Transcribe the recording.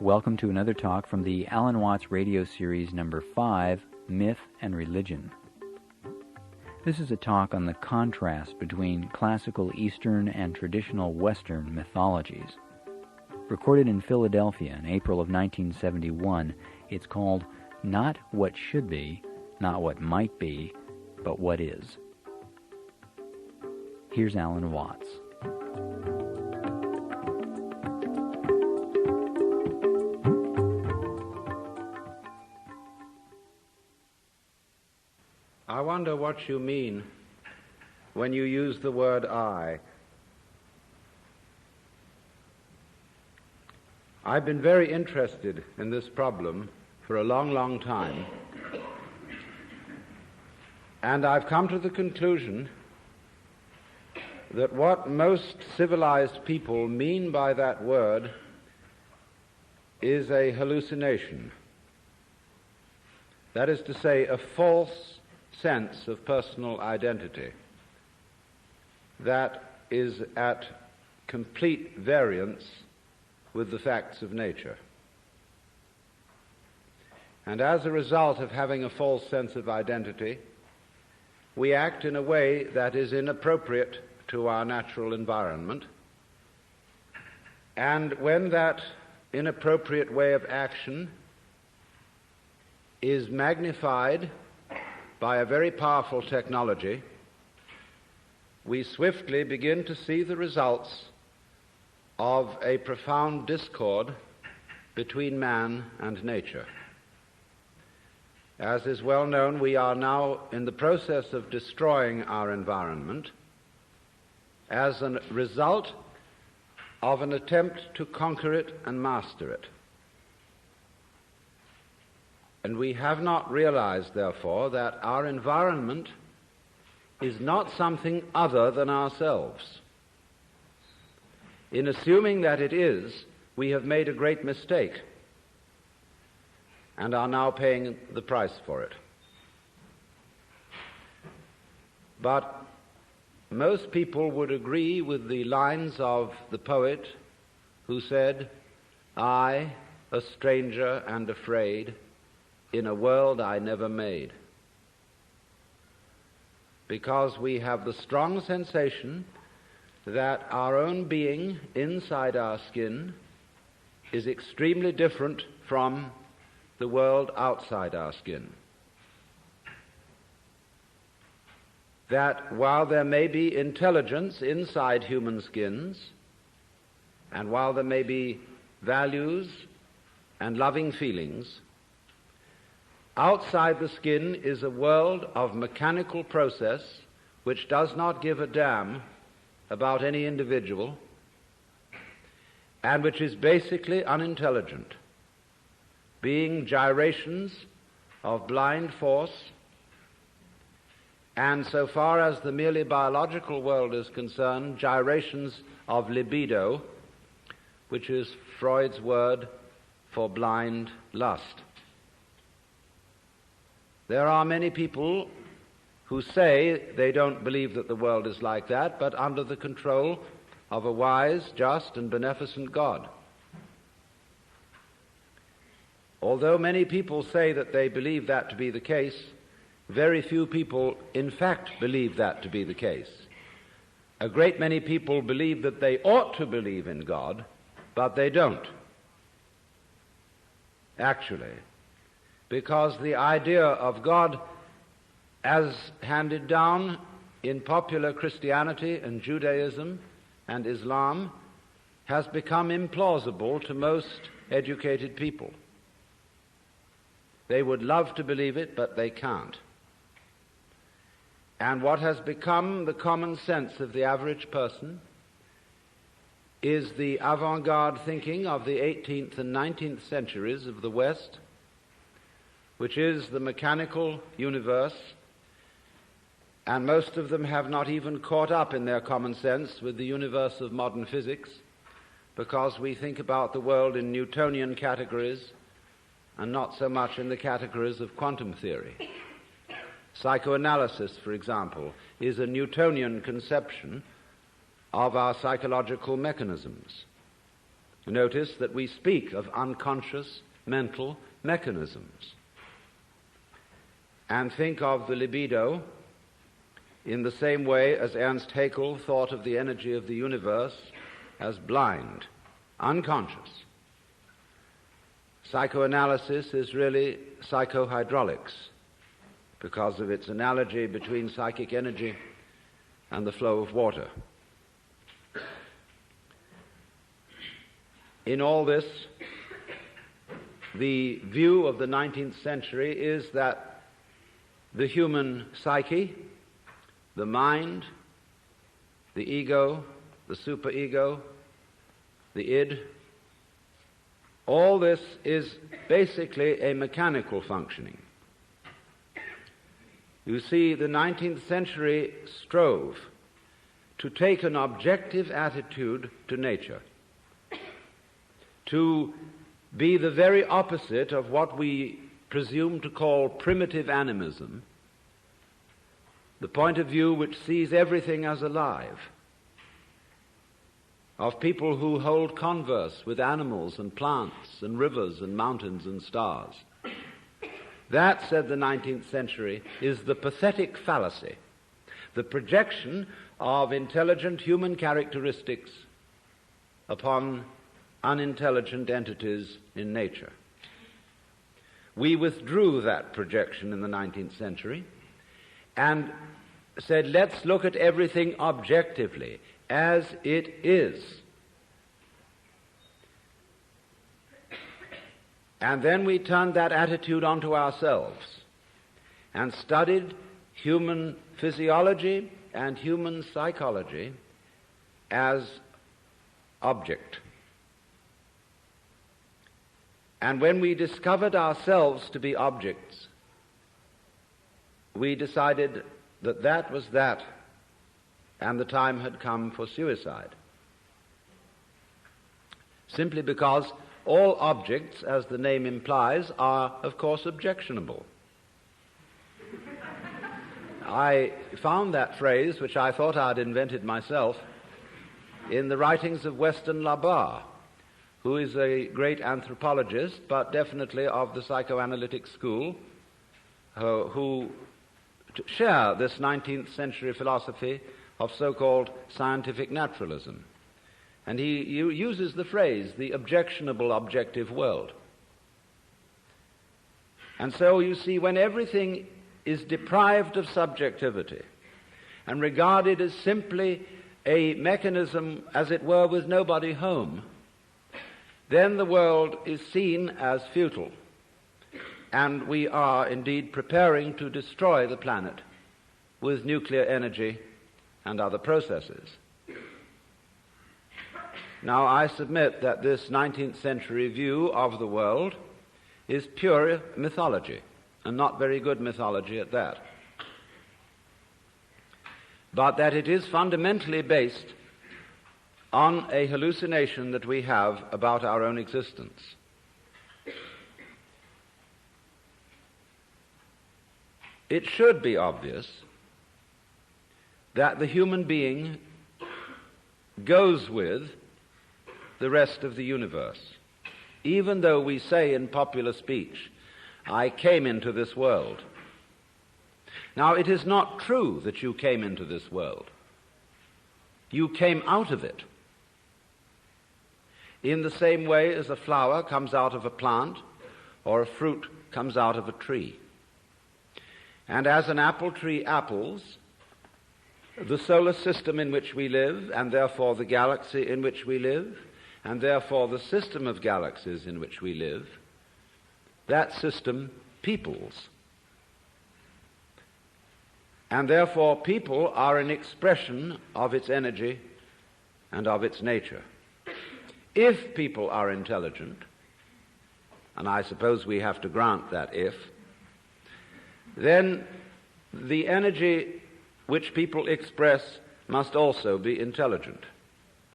Welcome to another talk from the Alan Watts radio series number 5, Myth and Religion. This is a talk on the contrast between classical Eastern and traditional Western mythologies. Recorded in Philadelphia in April of 1971, it's called Not What Should Be, Not What Might Be, but What Is. Here's Alan Watts. I wonder what you mean when you use the word I. I've been very interested in this problem for a long, long time, and I've come to the conclusion that what most civilized people mean by that word is a hallucination. That is to say, a false sense of personal identity that is at complete variance with the facts of nature. And as a result of having a false sense of identity, we act in a way that is inappropriate to our natural environment. And when that inappropriate way of action is magnified by a very powerful technology, we swiftly begin to see the results of a profound discord between man and nature. As is well known, we are now in the process of destroying our environment as a result of an attempt to conquer it and master it. And we have not realized, therefore, that our environment is not something other than ourselves. In assuming that it is, we have made a great mistake and are now paying the price for it. But most people would agree with the lines of the poet who said, "I, a stranger and afraid, in a world I never made," because we have the strong sensation that our own being inside our skin is extremely different from the world outside our skin. That while there may be intelligence inside human skins, and while there may be values and loving feelings, outside the skin is a world of mechanical process which does not give a damn about any individual and which is basically unintelligent, being gyrations of blind force, and so far as the merely biological world is concerned, gyrations of libido, which is Freud's word for blind lust. There are many people who say they don't believe that the world is like that, but under the control of a wise, just, and beneficent God. Although many people say that they believe that to be the case, very few people in fact believe that to be the case. A great many people believe that they ought to believe in God, but they don't, actually. Because the idea of God as handed down in popular Christianity and Judaism and Islam has become implausible to most educated people. They would love to believe it, but they can't. And what has become the common sense of the average person is the avant-garde thinking of the 18th and 19th centuries of the West, which is the mechanical universe, and most of them have not even caught up in their common sense with the universe of modern physics, because we think about the world in Newtonian categories and not so much in the categories of quantum theory. Psychoanalysis, for example, is a Newtonian conception of our psychological mechanisms. Notice that we speak of unconscious mental mechanisms and think of the libido in the same way as Ernst Haeckel thought of the energy of the universe as blind, unconscious. Psychoanalysis is really psychohydraulics because of its analogy between psychic energy and the flow of water. In all this, the view of the 19th century is that the human psyche, the mind, the ego, the superego, the id, all this is basically a mechanical functioning. You see, the 19th century strove to take an objective attitude to nature, to be the very opposite of what we presume to call primitive animism, the point of view which sees everything as alive, of people who hold converse with animals and plants and rivers and mountains and stars. That, said the 19th century, is the pathetic fallacy, the projection of intelligent human characteristics upon unintelligent entities in nature. We withdrew that projection in the 19th century and said, let's look at everything objectively, as it is. And then we turned that attitude onto ourselves and studied human physiology and human psychology as object. And when we discovered ourselves to be objects, we decided that that was that, and the time had come for suicide. Simply because all objects, as the name implies, are, of course, objectionable. I found that phrase, which I thought I'd invented myself, in the writings of Weston Labarre, who is a great anthropologist, but definitely of the psychoanalytic school, who share this 19th century philosophy of so-called scientific naturalism. And he uses the phrase, the objectionable objective world. And so you see, when everything is deprived of subjectivity and regarded as simply a mechanism, as it were, with nobody home, then the world is seen as futile. And we are indeed preparing to destroy the planet with nuclear energy and other processes. Now, I submit that this 19th century view of the world is pure mythology, and not very good mythology at that. But that it is fundamentally based on a hallucination that we have about our own existence. It should be obvious that the human being goes with the rest of the universe, even though we say in popular speech, I came into this world. Now, it is not true that you came into this world. You came out of it. In the same way as a flower comes out of a plant or a fruit comes out of a tree. And as an apple tree apples, the solar system in which we live, and therefore the galaxy in which we live, and therefore the system of galaxies in which we live, that system peoples. And therefore people are an expression of its energy and of its nature. If people are intelligent, and I suppose we have to grant that if, then the energy which people express must also be intelligent.